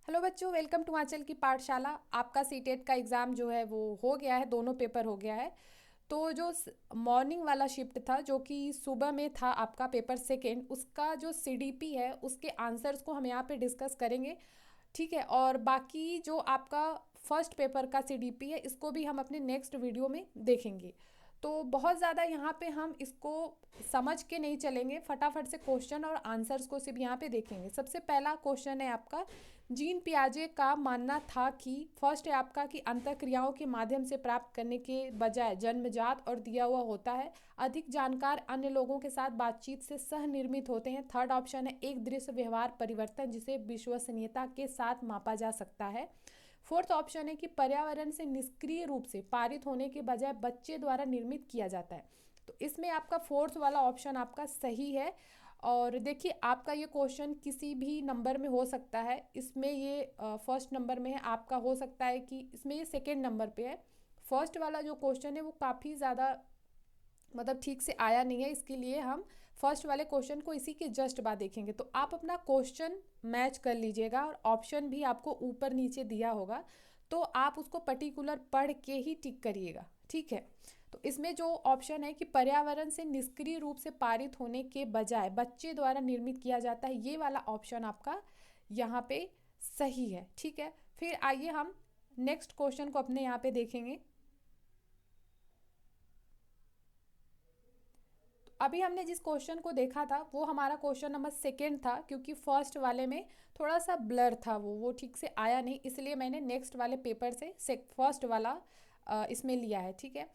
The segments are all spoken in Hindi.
हेलो बच्चों, वेलकम टू आंचल की पाठशाला। आपका सीटेट का एग्ज़ाम जो है वो हो गया है, दोनों पेपर हो गया है। तो जो मॉर्निंग वाला शिफ्ट था जो कि सुबह में था आपका पेपर सेकेंड, उसका जो सीडीपी है उसके आंसर्स को हम यहाँ पे डिस्कस करेंगे। ठीक है, और बाकी जो आपका फर्स्ट पेपर का सीडीपी है इसको भी हम अपने नेक्स्ट वीडियो में देखेंगे। तो बहुत ज़्यादा यहाँ पे हम इसको समझ के नहीं चलेंगे, फटाफट से क्वेश्चन और आंसर्स को सिर्फ यहाँ पे देखेंगे। सबसे पहला क्वेश्चन है आपका, जीन पियाजे का मानना था कि फर्स्ट है आपका कि अंतःक्रियाओं के माध्यम से प्राप्त करने के बजाय जन्मजात और दिया हुआ होता है। अधिक जानकार अन्य लोगों के साथ बातचीत से सह निर्मित होते हैं। थर्ड ऑप्शन है एक दृश्य व्यवहार परिवर्तन जिसे विश्वसनीयता के साथ मापा जा सकता है। फोर्थ ऑप्शन है कि पर्यावरण से निष्क्रिय रूप से पारित होने के बजाय बच्चे द्वारा निर्मित किया जाता है। तो इसमें आपका फोर्थ वाला ऑप्शन आपका सही है। और देखिए, आपका ये क्वेश्चन किसी भी नंबर में हो सकता है। इसमें ये फर्स्ट नंबर में है, आपका हो सकता है कि इसमें ये सेकेंड नंबर पे है। फर्स्ट वाला जो क्वेश्चन है वो काफ़ी ज़्यादा मतलब ठीक से आया नहीं है, इसके लिए हम फर्स्ट वाले क्वेश्चन को इसी के जस्ट बाद देखेंगे। तो आप अपना क्वेश्चन मैच कर लीजिएगा और ऑप्शन भी आपको ऊपर नीचे दिया होगा, तो आप उसको पर्टिकुलर पढ़ के ही टिक करिएगा। ठीक है, तो इसमें जो ऑप्शन है कि पर्यावरण से निष्क्रिय रूप से पारित होने के बजाय बच्चे द्वारा निर्मित किया जाता है, ये वाला ऑप्शन आपका यहाँ पे सही है। ठीक है, फिर आइए हम नेक्स्ट क्वेश्चन को अपने यहाँ पे देखेंगे। अभी हमने जिस क्वेश्चन को देखा था वो हमारा क्वेश्चन नंबर सेकेंड था, क्योंकि फर्स्ट वाले में थोड़ा सा ब्लर था, वो ठीक से आया नहीं, इसलिए मैंने नेक्स्ट वाले पेपर से फर्स्ट वाला इसमें लिया है। ठीक है,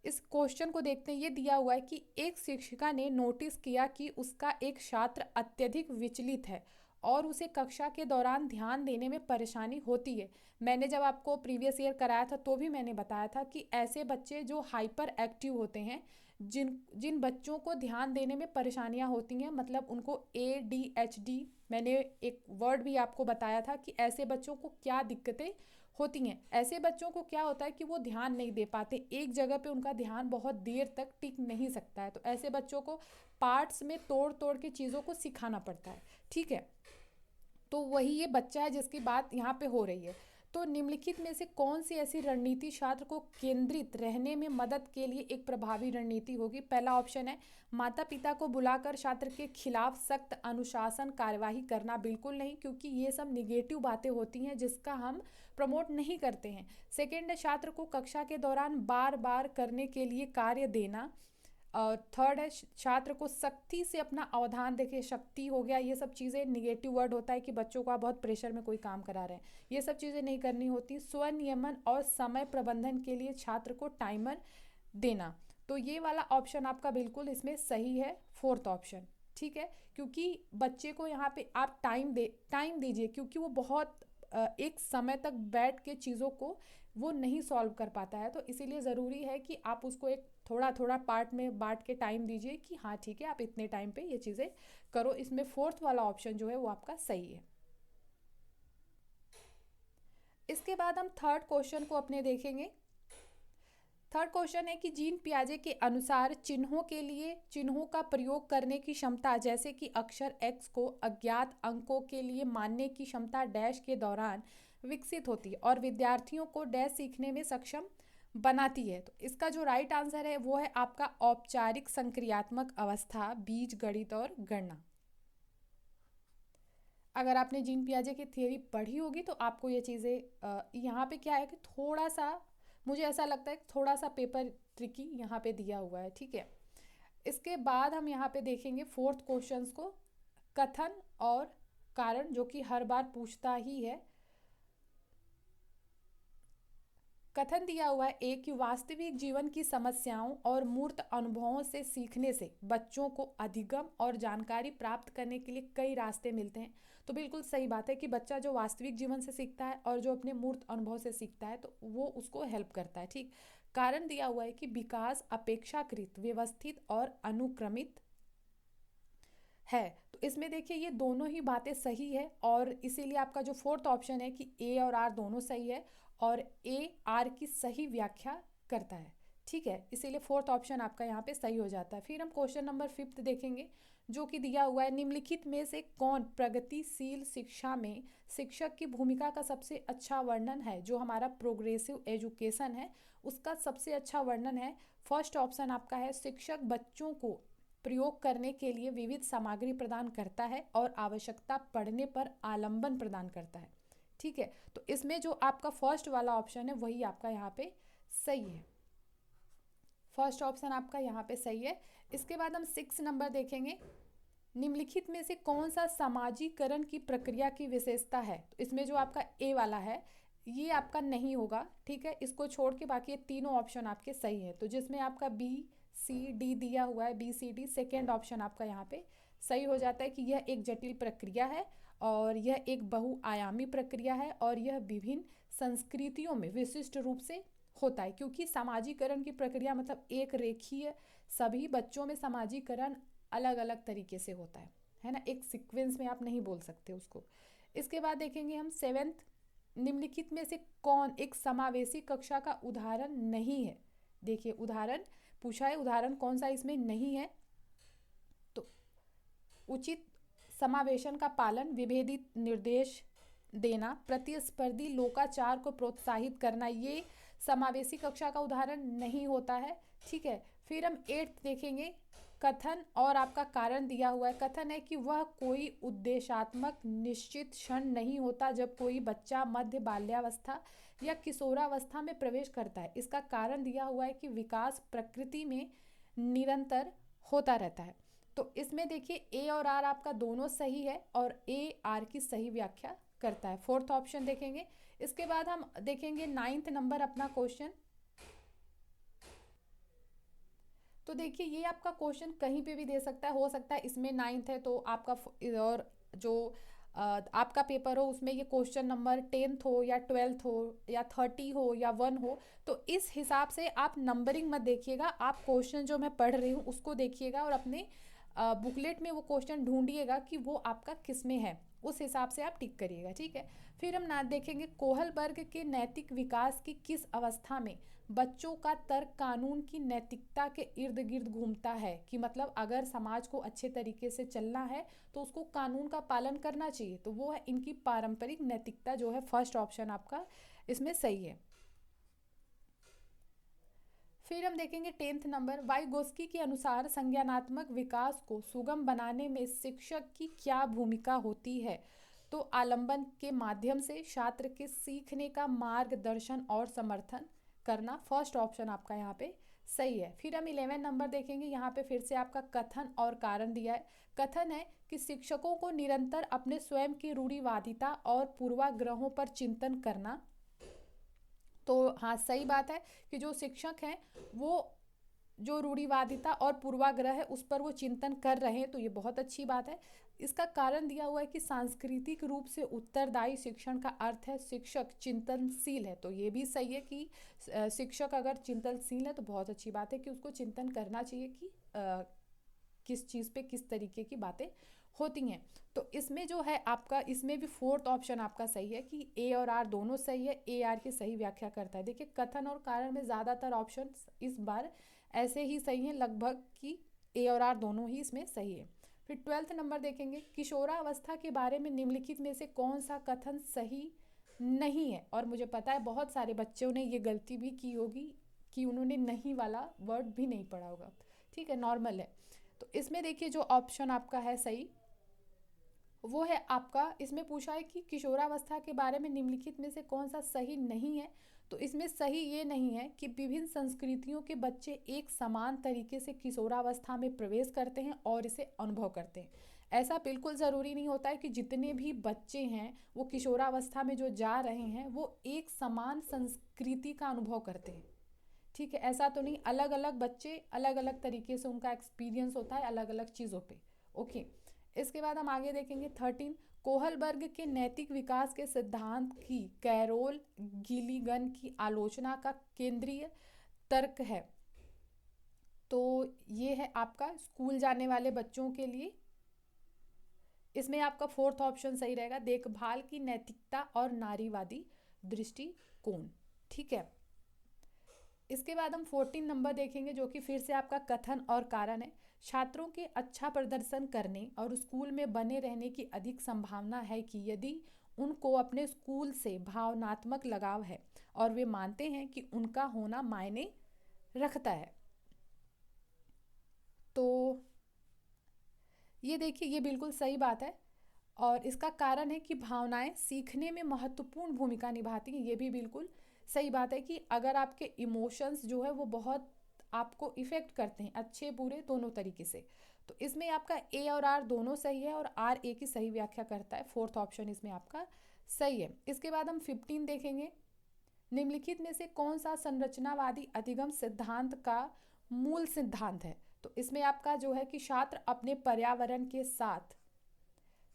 इस क्वेश्चन को देखते हैं। ये दिया हुआ है कि एक शिक्षिका ने नोटिस किया कि उसका एक छात्र अत्यधिक विचलित है और उसे कक्षा के दौरान ध्यान देने में परेशानी होती है। मैंने जब आपको प्रीवियस ईयर कराया था तो भी मैंने बताया था कि ऐसे बच्चे जो हाइपर एक्टिव होते हैं, जिन जिन बच्चों को ध्यान देने में परेशानियां होती हैं, मतलब उनको ADHD, मैंने एक वर्ड भी आपको बताया था कि ऐसे बच्चों को क्या दिक्कतें होती हैं। ऐसे बच्चों को क्या होता है कि वो ध्यान नहीं दे पाते, एक जगह पे उनका ध्यान बहुत देर तक टिक नहीं सकता है। तो ऐसे बच्चों को पार्ट्स में तोड़ तोड़ के चीज़ों को सिखाना पड़ता है। ठीक है, तो वही ये बच्चा है जिसकी बात यहाँ पे हो रही है। तो निम्नलिखित में से कौन सी ऐसी रणनीति छात्र को केंद्रित रहने में मदद के लिए एक प्रभावी रणनीति होगी? पहला ऑप्शन है माता पिता को बुलाकर छात्र के खिलाफ सख्त अनुशासन कार्यवाही करना। बिल्कुल नहीं, क्योंकि ये सब निगेटिव बातें होती हैं जिसका हम प्रमोट नहीं करते हैं। सेकेंड है छात्र को कक्षा के दौरान बार बार करने के लिए कार्य देना। और थर्ड है छात्र को सख्ती से अपना अवधान, देखिए शक्ति हो गया, ये सब चीज़ें निगेटिव वर्ड होता है कि बच्चों को आप बहुत प्रेशर में कोई काम करा रहे हैं, ये सब चीज़ें नहीं करनी होती। स्वनियमन और समय प्रबंधन के लिए छात्र को टाइमर देना। तो ये वाला ऑप्शन आपका बिल्कुल इसमें सही है, फोर्थ ऑप्शन। ठीक है, क्योंकि बच्चे को यहाँ पे आप टाइम दीजिए, क्योंकि वो बहुत एक समय तक बैठ के चीज़ों को वो नहीं सॉल्व कर पाता है। तो इसीलिए ज़रूरी है कि आप उसको एक थोड़ा थोड़ा पार्ट में बांट के टाइम दीजिए कि हाँ ठीक है, आप इतने टाइम पे ये चीज़ें करो। इसमें फोर्थ वाला ऑप्शन जो है वो आपका सही है। इसके बाद हम थर्ड क्वेश्चन को अपने देखेंगे। थर्ड क्वेश्चन है कि जीन पियाजे के अनुसार चिन्हों के लिए चिन्हों का प्रयोग करने की क्षमता, जैसे कि अक्षर एक्स को अज्ञात अंकों के लिए मानने की क्षमता डैश के दौरान विकसित होती है और विद्यार्थियों को डैश सीखने में सक्षम बनाती है। तो इसका जो राइट आंसर है वो है आपका औपचारिक संक्रियात्मक अवस्था, बीज गणित और गणना। अगर आपने जीन पियाजे की थियरी पढ़ी होगी तो आपको ये चीज़ें यहाँ पे क्या है कि थोड़ा सा, मुझे ऐसा लगता है कि थोड़ा सा पेपर ट्रिकी यहाँ पे दिया हुआ है। ठीक है, इसके बाद हम यहाँ पे देखेंगे फोर्थ क्वेश्चंस को, कथन और कारण, जो कि हर बार पूछता ही है। कथन दिया हुआ है एक कि वास्तविक जीवन की समस्याओं और मूर्त अनुभवों से सीखने से बच्चों को अधिगम और जानकारी प्राप्त करने के लिए कई रास्ते मिलते हैं। तो बिल्कुल सही बात है कि बच्चा जो वास्तविक जीवन से सीखता है और जो अपने मूर्त अनुभव से सीखता है तो वो उसको हेल्प करता है। ठीक, कारण दिया हुआ है कि विकास अपेक्षाकृत व्यवस्थित और अनुक्रमित है। तो इसमें देखिए ये दोनों ही बातें सही है, और इसीलिए आपका जो फोर्थ ऑप्शन है कि ए और आर दोनों सही है, और ए आर की सही व्याख्या करता है। ठीक है, इसीलिए फोर्थ ऑप्शन आपका यहाँ पे सही हो जाता है। फिर हम क्वेश्चन नंबर फिफ्थ देखेंगे, जो कि दिया हुआ है, निम्नलिखित में से कौन प्रगतिशील शिक्षा में शिक्षक की भूमिका का सबसे अच्छा वर्णन है। जो हमारा प्रोग्रेसिव एजुकेशन है उसका सबसे अच्छा वर्णन है। फर्स्ट ऑप्शन आपका है, शिक्षक बच्चों को प्रयोग करने के लिए विविध सामग्री प्रदान करता है और आवश्यकता पड़ने पर आलंबन प्रदान करता है। ठीक है, तो इसमें जो आपका फर्स्ट वाला ऑप्शन है वही आपका यहाँ पे सही है। फर्स्ट ऑप्शन आपका यहाँ पे सही है। इसके बाद हम 6 नंबर देखेंगे, निम्नलिखित में से कौन सा सामाजिकरण की प्रक्रिया की विशेषता है। तो इसमें जो आपका ए वाला है ये आपका नहीं होगा, ठीक है, इसको छोड़ के बाकी ये तीनों ऑप्शन आपके सही है। तो जिसमें आपका बी सी डी दिया हुआ है, B C D, second option आपका यहाँ पे सही हो जाता है कि यह एक जटिल प्रक्रिया है और यह एक बहुआयामी प्रक्रिया है और यह विभिन्न संस्कृतियों में विशिष्ट रूप से होता है। क्योंकि सामाजिकरण की प्रक्रिया मतलब एक रेखीय, सभी बच्चों में सामाजिकरण अलग अलग तरीके से होता है ना, एक सीक्वेंस में आप नहीं बोल सकते उसको। इसके बाद देखेंगे हम 7th, निम्नलिखित में से कौन एक समावेशी कक्षा का उदाहरण नहीं है। देखिए उदाहरण पूछा है, उदाहरण कौन सा इसमें नहीं है। तो उचित समावेशन का पालन, विभेदित निर्देश देना, प्रतिस्पर्धी लोकाचार को प्रोत्साहित करना, ये समावेशी कक्षा का उदाहरण नहीं होता है। ठीक है, फिर हम 8th देखेंगे, कथन और आपका कारण दिया हुआ है। कथन है कि वह कोई उद्देश्यात्मक निश्चित क्षण नहीं होता जब कोई बच्चा मध्य बाल्यावस्था या किशोरावस्था में प्रवेश करता है। इसका कारण दिया हुआ है कि विकास प्रकृति में निरंतर होता रहता है। तो इसमें देखिए ए और आर आपका दोनों सही है और ए आर की सही व्याख्या करता है। फोर्थ ऑप्शन देखेंगे। इसके बाद हम देखेंगे 9th नंबर अपना क्वेश्चन। तो देखिए ये आपका क्वेश्चन कहीं पे भी दे सकता है, हो सकता है इसमें 9th है तो आपका और जो आपका पेपर हो उसमें ये क्वेश्चन नंबर 10th हो या 12th हो या 30 हो या 1 हो। तो इस हिसाब से आप नंबरिंग मत देखिएगा, आप क्वेश्चन जो मैं पढ़ रही हूँ उसको देखिएगा और अपने बुकलेट में वो क्वेश्चन ढूंढिएगा कि वो आपका किस में है, उस हिसाब से आप टिक करिएगा। ठीक है, फिर हम ना देखेंगे कोहलबर्ग के नैतिक विकास की किस अवस्था में बच्चों का तर्क कानून की नैतिकता के इर्द गिर्द घूमता है। कि मतलब अगर समाज को अच्छे तरीके से चलना है तो उसको कानून का पालन करना चाहिए, तो वो है इनकी पारंपरिक नैतिकता, जो है फर्स्ट ऑप्शन आपका इसमें सही है। फिर हम देखेंगे 10th नंबर, वाइगोस्की के अनुसार संज्ञानात्मक विकास को सुगम बनाने में शिक्षक की क्या भूमिका होती है। तो आलंबन के माध्यम से छात्र के सीखने का मार्गदर्शन और समर्थन करना, फर्स्ट ऑप्शन आपका यहाँ पे सही है। फिर हम 11 नंबर देखेंगे, यहाँ पे फिर से आपका कथन और कारण दिया है। कथन है कि शिक्षकों को निरंतर अपने स्वयं की रूढ़िवादिता और पूर्वाग्रहों पर चिंतन करना। तो हाँ सही बात है कि जो शिक्षक हैं वो जो रूढ़िवादिता और पूर्वाग्रह है उस पर वो चिंतन कर रहे हैं, तो ये बहुत अच्छी बात है। इसका कारण दिया हुआ है कि सांस्कृतिक रूप से उत्तरदायी शिक्षण का अर्थ है शिक्षक चिंतनशील है। तो ये भी सही है कि शिक्षक अगर चिंतनशील है तो बहुत अच्छी बात है कि उसको चिंतन करना चाहिए कि किस चीज़ पे किस तरीके की बातें होती हैं। तो इसमें जो है आपका, इसमें भी फोर्थ ऑप्शन आपका सही है कि ए और आर दोनों सही है, ए आर की सही व्याख्या करता है। देखिए कथन और कारण में ज़्यादातर ऑप्शन इस बार ऐसे ही सही हैं लगभग, कि ए और आर दोनों ही इसमें सही है। फिर 12th नंबर देखेंगे, किशोरावस्था के बारे में निम्नलिखित में से कौन सा कथन सही नहीं है। और मुझे पता है बहुत सारे बच्चों ने ये गलती भी की होगी कि उन्होंने नहीं वाला वर्ड भी नहीं पढ़ा होगा, ठीक है, नॉर्मल है। तो इसमें देखिए जो ऑप्शन आपका है सही वो है आपका, इसमें पूछा है कि किशोरावस्था के बारे में निम्नलिखित में से कौन सा सही नहीं है। तो इसमें सही ये नहीं है कि विभिन्न संस्कृतियों के बच्चे एक समान तरीके से किशोरावस्था में प्रवेश करते हैं और इसे अनुभव करते हैं। ऐसा बिल्कुल ज़रूरी नहीं होता है कि जितने भी बच्चे हैं वो किशोरावस्था में जो जा रहे हैं वो एक समान संस्कृति का अनुभव करते हैं। ठीक है, ऐसा तो नहीं, अलग अलग बच्चे अलग अलग तरीके से उनका एक्सपीरियंस होता है अलग अलग चीज़ों पे। ओके, इसके बाद हम आगे देखेंगे 13, कोहलबर्ग के नैतिक विकास के सिद्धांत की कैरोल गिलिगन की आलोचना का केंद्रीय तर्क है। तो ये है आपका स्कूल जाने वाले बच्चों के लिए, इसमें आपका फोर्थ ऑप्शन सही रहेगा, देखभाल की नैतिकता और नारीवादी दृष्टिकोण। ठीक है, इसके बाद हम 14 नंबर देखेंगे जो कि फिर से आपका कथन और कारण है। छात्रों के अच्छा प्रदर्शन करने और स्कूल में बने रहने की अधिक संभावना है कि यदि उनको अपने स्कूल से भावनात्मक लगाव है और वे मानते हैं कि उनका होना मायने रखता है। तो ये देखिए, ये बिल्कुल सही बात है और इसका कारण है कि भावनाएं सीखने में महत्वपूर्ण भूमिका निभाती हैं। ये भी बिल्कुल सही बात है कि अगर आपके इमोशंस जो है वो बहुत आपको इफ़ेक्ट करते हैं, अच्छे बुरे दोनों तरीके से, तो इसमें आपका ए और आर दोनों सही है और आर ए की सही व्याख्या करता है। फोर्थ ऑप्शन इसमें आपका सही है। इसके बाद हम 15 देखेंगे। निम्नलिखित में से कौन सा संरचनावादी अधिगम सिद्धांत का मूल सिद्धांत है? तो इसमें आपका जो है कि छात्र अपने पर्यावरण के साथ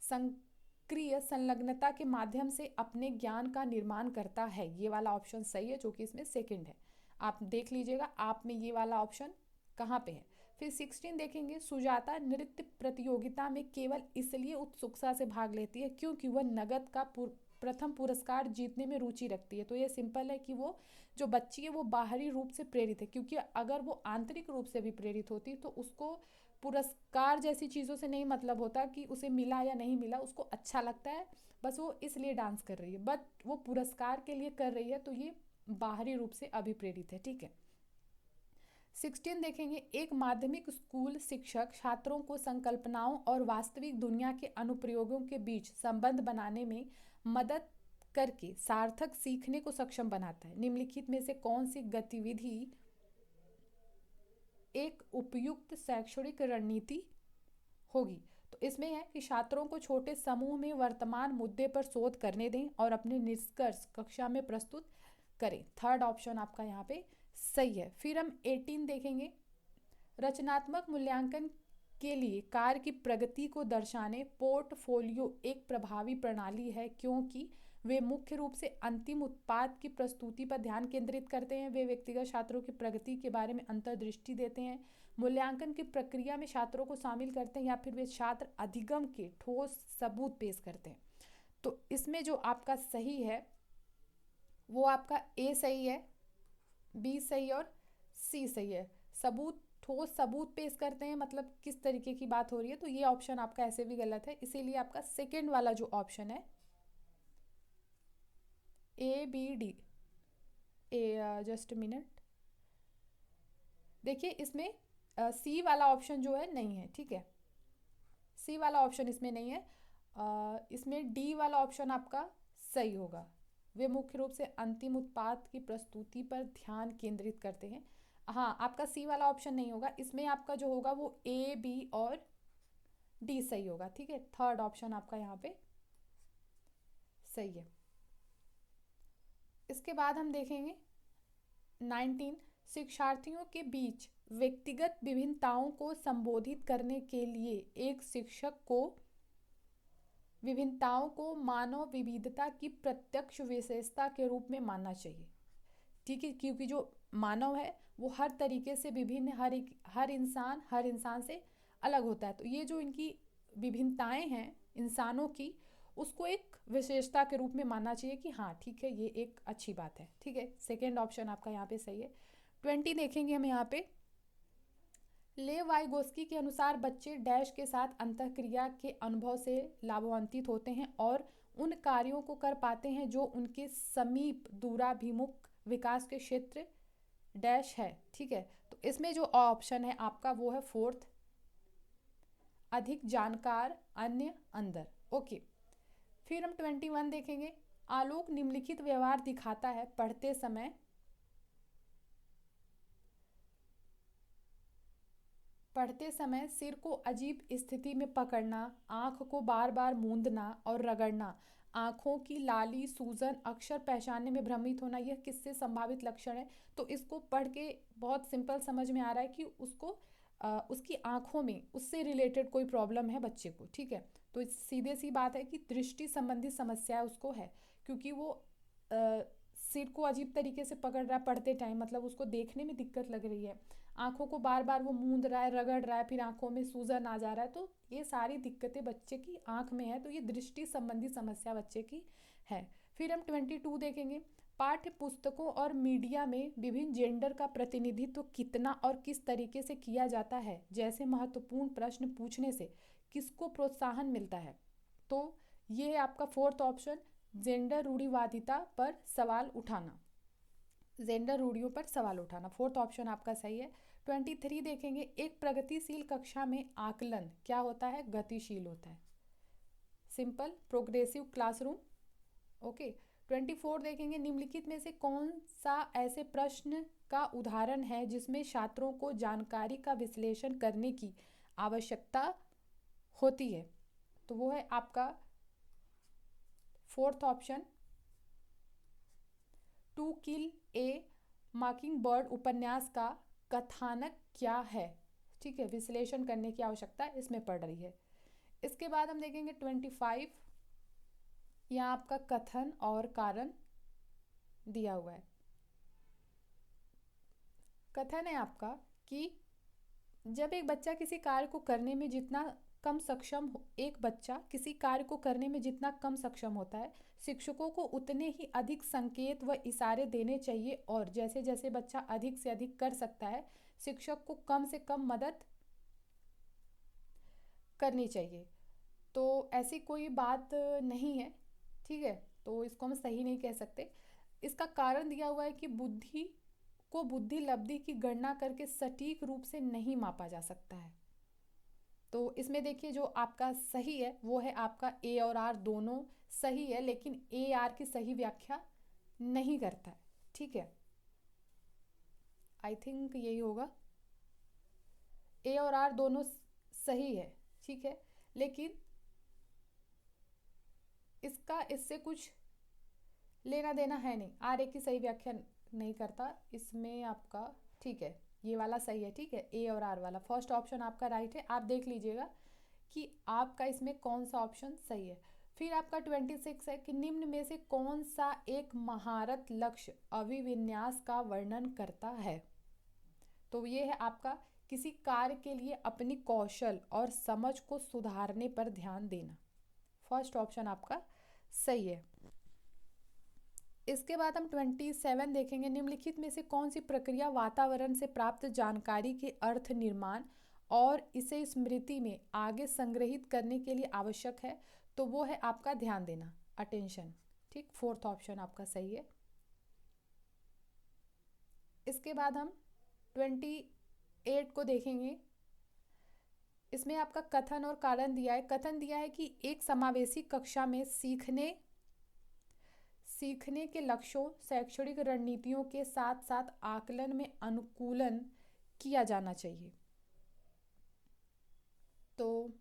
सक्रिय संलग्नता के माध्यम से अपने ज्ञान का निर्माण करता है। ये वाला ऑप्शन सही है, जो कि इसमें सेकंड है। आप देख लीजिएगा आप में ये वाला ऑप्शन कहाँ पे है। फिर 16 देखेंगे। सुजाता नृत्य प्रतियोगिता में केवल इसलिए उत्सुकता से भाग लेती है क्योंकि वह नगद का प्रथम पुरस्कार जीतने में रुचि रखती है। तो ये सिंपल है कि वो जो बच्ची है वो बाहरी रूप से प्रेरित है, क्योंकि अगर वो आंतरिक रूप से भी प्रेरित होती तो उसको पुरस्कार जैसी चीज़ों से नहीं मतलब होता कि उसे मिला या नहीं मिला, उसको अच्छा लगता है, बस वो इसलिए डांस कर रही है। बट वो पुरस्कार के लिए कर रही है, तो ये बाहरी रूप से अभिप्रेरित है। ठीक है। 16 देखेंगे। एक माध्यमिक स्कूल शिक्षक छात्रों को संकल्पनाओं और वास्तविक दुनिया के अनुप्रयोगों के बीच संबंध बनाने में मदद करके सार्थक सीखने को सक्षम बनाता है। निम्नलिखित में से कौन सी गतिविधि एक उपयुक्त शैक्षणिक रणनीति होगी? तो इसमें है कि छात्रों को छोटे समूह में वर्तमान मुद्दे पर शोध करने दें और अपने निष्कर्ष कक्षा में प्रस्तुत करें। थर्ड ऑप्शन आपका यहाँ पे सही है। फिर हम 18 देखेंगे। रचनात्मक मूल्यांकन के लिए कार्य की प्रगति को दर्शाने पोर्टफोलियो एक प्रभावी प्रणाली है, क्योंकि वे मुख्य रूप से अंतिम उत्पाद की प्रस्तुति पर ध्यान केंद्रित करते हैं। वे व्यक्तिगत छात्रों की प्रगति के बारे में अंतर्दृष्टि देते हैं, मूल्यांकन की प्रक्रिया में छात्रों को शामिल करते हैं, या फिर वे छात्र अधिगम के ठोस सबूत पेश करते हैं। तो इसमें जो आपका सही है वो आपका ए सही है, बी सही और सी सही है। सबूत, ठोस सबूत पेश करते हैं, मतलब किस तरीके की बात हो रही है, तो ये ऑप्शन आपका ऐसे भी गलत है। इसीलिए आपका सेकंड वाला जो ऑप्शन है ए बी डी, ए जस्ट मिनट, देखिए इसमें सी वाला ऑप्शन जो है नहीं है। ठीक है, सी वाला ऑप्शन इसमें नहीं है। इसमें डी वाला ऑप्शन आपका सही होगा। वे मुख्य रूप से अंतिम उत्पाद की प्रस्तुति पर ध्यान केंद्रित करते हैं। हाँ, आपका सी वाला ऑप्शन नहीं होगा। इसमें आपका जो होगा वो ए बी और डी सही होगा। ठीक है, थर्ड ऑप्शन आपका यहाँ पे सही है। इसके बाद हम देखेंगे 19। शिक्षार्थियों के बीच व्यक्तिगत विभिन्नताओं को संबोधित करने के लिए एक शिक्षक को विभिन्नताओं को मानव विविधता की प्रत्यक्ष विशेषता के रूप में मानना चाहिए। ठीक है, क्योंकि जो मानव है वो हर तरीके से विभिन्न, हर इंसान से अलग होता है। तो ये जो इनकी विभिन्नताएं हैं इंसानों की, उसको एक विशेषता के रूप में मानना चाहिए कि हाँ ठीक है, ये एक अच्छी बात है। ठीक है, सेकेंड ऑप्शन आपका यहाँ पे सही है। 20 देखेंगे हम यहाँ पे। लेव वाइगोस्की के अनुसार बच्चे डैश के साथ अंतःक्रिया के अनुभव से लाभान्वित होते हैं और उन कार्यों को कर पाते हैं जो उनके समीप दूराभिमुख विकास के क्षेत्र डैश है। ठीक है, तो इसमें जो ऑप्शन है आपका वो है फोर्थ, अधिक जानकार, अन्य, अंदर। ओके, फिर हम 21 देखेंगे। आलोक निम्नलिखित व्यवहार दिखाता है। पढ़ते समय सिर को अजीब स्थिति में पकड़ना, आँख को बार बार मूंदना और रगड़ना, आँखों की लाली, सूजन, अक्षर पहचानने में भ्रमित होना, यह किससे संभावित लक्षण है? तो इसको पढ़ के बहुत सिंपल समझ में आ रहा है कि उसको उसकी आँखों में उससे रिलेटेड कोई प्रॉब्लम है बच्चे को। ठीक है, तो सीधे सी बात है कि दृष्टि संबंधी समस्या उसको है, क्योंकि वो सिर को अजीब तरीके से पकड़ रहा है पढ़ते टाइम, मतलब उसको देखने में दिक्कत लग रही है, आंखों को बार बार वो मूंद रहा है, रगड़ रहा है, फिर आंखों में सूजन आ जा रहा है। तो ये सारी दिक्कतें बच्चे की आंख में है, तो ये दृष्टि संबंधी समस्या बच्चे की है। फिर हम 22 देखेंगे। पाठ्य पुस्तकों और मीडिया में विभिन्न जेंडर का प्रतिनिधित्व कितना और किस तरीके से किया जाता है जैसे महत्वपूर्ण प्रश्न पूछने से किसको प्रोत्साहन मिलता है। तो ये है आपका फोर्थ ऑप्शन, जेंडर रूढ़िवादिता पर सवाल उठाना, जेंडर रूढ़ियों पर सवाल उठाना, फोर्थ ऑप्शन आपका सही है। 23 देखेंगे, एक प्रगतिशील कक्षा में आकलन क्या होता है, गतिशील होता है, सिंपल प्रोग्रेसिव क्लासरूम। ओके। 24 देखेंगे, निम्नलिखित में से कौन सा ऐसे प्रश्न का उदाहरण है जिसमें छात्रों को जानकारी का विश्लेषण करने की आवश्यकता होती है। तो वो है आपका fourth option, to kill a mockingbird उपन्यास का कथानक क्या है। ठीक है, विश्लेषण करने की आवश्यकता इसमें पड़ रही है। इसके बाद हम देखेंगे 25, यहाँ आपका कथन और कारण दिया हुआ है। कथन है आपका कि जब एक बच्चा किसी कार्य को करने में जितना कम सक्षम एक बच्चा किसी कार्य को करने में जितना कम सक्षम होता है, शिक्षकों को उतने ही अधिक संकेत व इशारे देने चाहिए और जैसे जैसे बच्चा अधिक से अधिक कर सकता है, शिक्षक को कम से कम मदद करनी चाहिए। तो ऐसी कोई बात नहीं है, ठीक है, तो इसको हम सही नहीं कह सकते। इसका कारण दिया हुआ है कि बुद्धि को बुद्धि लब्धि की गणना करके सटीक रूप से नहीं मापा जा सकता है। तो इसमें देखिए जो आपका सही है वो है आपका ए और आर दोनों सही है, लेकिन ए आर की सही व्याख्या नहीं करता है। ठीक है, आई थिंक यही होगा, ए और आर दोनों सही है, ठीक है, लेकिन इसका इससे कुछ लेना देना है नहीं, आर ए की सही व्याख्या नहीं करता इसमें आपका। ठीक है, ये वाला सही है, ठीक है, ए और आर वाला फर्स्ट ऑप्शन आपका राइट है। आप देख लीजिएगा कि आपका इसमें कौन सा ऑप्शन सही है। फिर आपका 26 है कि निम्न में से कौन सा एक महारत लक्ष्य अभिविन्यास का वर्णन करता है। तो ये है आपका किसी कार्य के लिए अपनी कौशल और समझ को सुधारने पर ध्यान देना, फर्स्ट ऑप्शन आपका सही है। इसके बाद हम 27 देखेंगे, निम्नलिखित में से कौन सी प्रक्रिया वातावरण से प्राप्त जानकारी के अर्थ निर्माण और इसे स्मृति में आगे संग्रहित करने के लिए आवश्यक है। तो वो है आपका ध्यान देना, अटेंशन। ठीक, फोर्थ ऑप्शन आपका सही है। इसके बाद हम 28 को देखेंगे, इसमें आपका कथन और कारण दिया है। कथन दिया है कि एक समावेशी कक्षा में सीखने के लक्ष्यों, शैक्षणिक रणनीतियों के साथ साथ आकलन में अनुकूलन किया जाना चाहिए। तो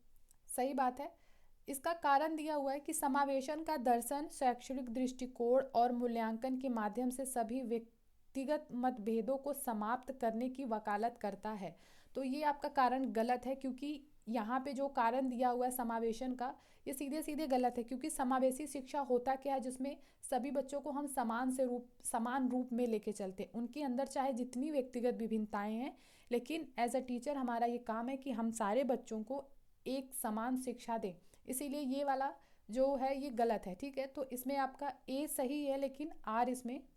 सही बात है। इसका कारण दिया हुआ है कि समावेशन का दर्शन शैक्षणिक दृष्टिकोण और मूल्यांकन के माध्यम से सभी व्यक्तिगत मतभेदों को समाप्त करने की वकालत करता है। तो ये आपका कारण गलत है, क्योंकि यहाँ पे जो कारण दिया हुआ है समावेशन का, ये सीधे सीधे गलत है। क्योंकि समावेशी शिक्षा होता क्या है, जिसमें सभी बच्चों को हम समान रूप में लेके चलते हैं। उनके अंदर चाहे जितनी व्यक्तिगत विभिन्नताएं हैं, लेकिन एज अ टीचर हमारा ये काम है कि हम सारे बच्चों को एक समान शिक्षा दें। इसीलिए ये वाला जो है ये गलत है। ठीक है, तो इसमें आपका ए सही है लेकिन आर इसमें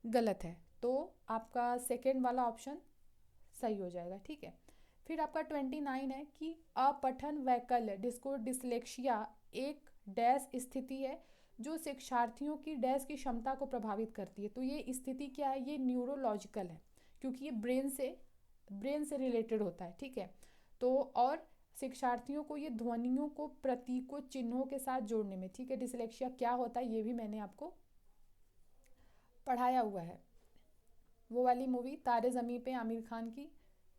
गलत है। तो आपका सेकेंड वाला ऑप्शन सही हो जाएगा। ठीक है, फिर आपका 29 है कि अपठन वैकल्य जिसको डिसलेक्सिया एक डैश स्थिति है जो शिक्षार्थियों की डैश की क्षमता को प्रभावित करती है। तो ये स्थिति क्या है, ये न्यूरोलॉजिकल है, क्योंकि ये ब्रेन से रिलेटेड होता है। ठीक है, तो और शिक्षार्थियों को ये ध्वनियों को प्रतीकों चिन्हों के साथ जोड़ने में, ठीक है, डिसलेक्सिया क्या होता है ये भी मैंने आपको पढ़ाया हुआ है। वो वाली मूवी तारे ज़मीं पे आमिर खान की,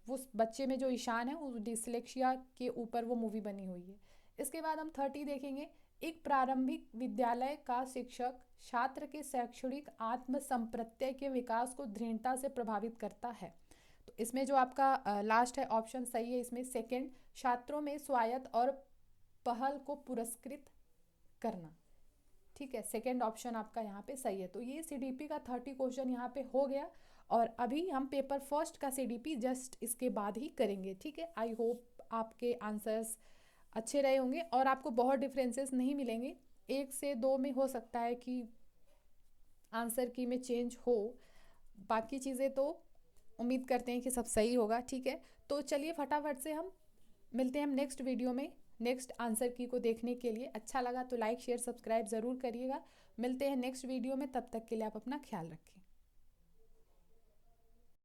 वो बच्चे में जो ईशान है उस डिसलेक्सिया के ऊपर वो मूवी बनी हुई है। इसके बाद हम 30 देखेंगे, एक प्रारंभिक विद्यालय का शिक्षक छात्र के शैक्षणिक आत्म संप्रत्यय के विकास को दृढ़ता से प्रभावित करता है। तो इसमें जो आपका लास्ट है ऑप्शन सही है, इसमें सेकंड, छात्रों में स्वायत्त और पहल को पुरस्कृत करना। ठीक है, सेकंड ऑप्शन आपका यहाँ पे सही है। तो ये सीडीपी का 30 क्वेश्चन यहाँ पे हो गया, और अभी हम पेपर फर्स्ट का सीडीपी जस्ट इसके बाद ही करेंगे। ठीक है, आई होप आपके आंसर्स अच्छे रहे होंगे और आपको बहुत डिफरेंसेस नहीं मिलेंगे। 1 से 2 में हो सकता है कि आंसर की में चेंज हो। बाकी चीज़ें तो उम्मीद करते हैं कि सब सही होगा। ठीक है, तो चलिए फटाफट से हम मिलते हैं हम नेक्स्ट वीडियो में नेक्स्ट आंसर की को देखने के लिए। अच्छा लगा तो लाइक शेयर सब्सक्राइब ज़रूर करिएगा। मिलते हैं नेक्स्ट वीडियो में, तब तक के लिए आप अपना ख्याल रखें।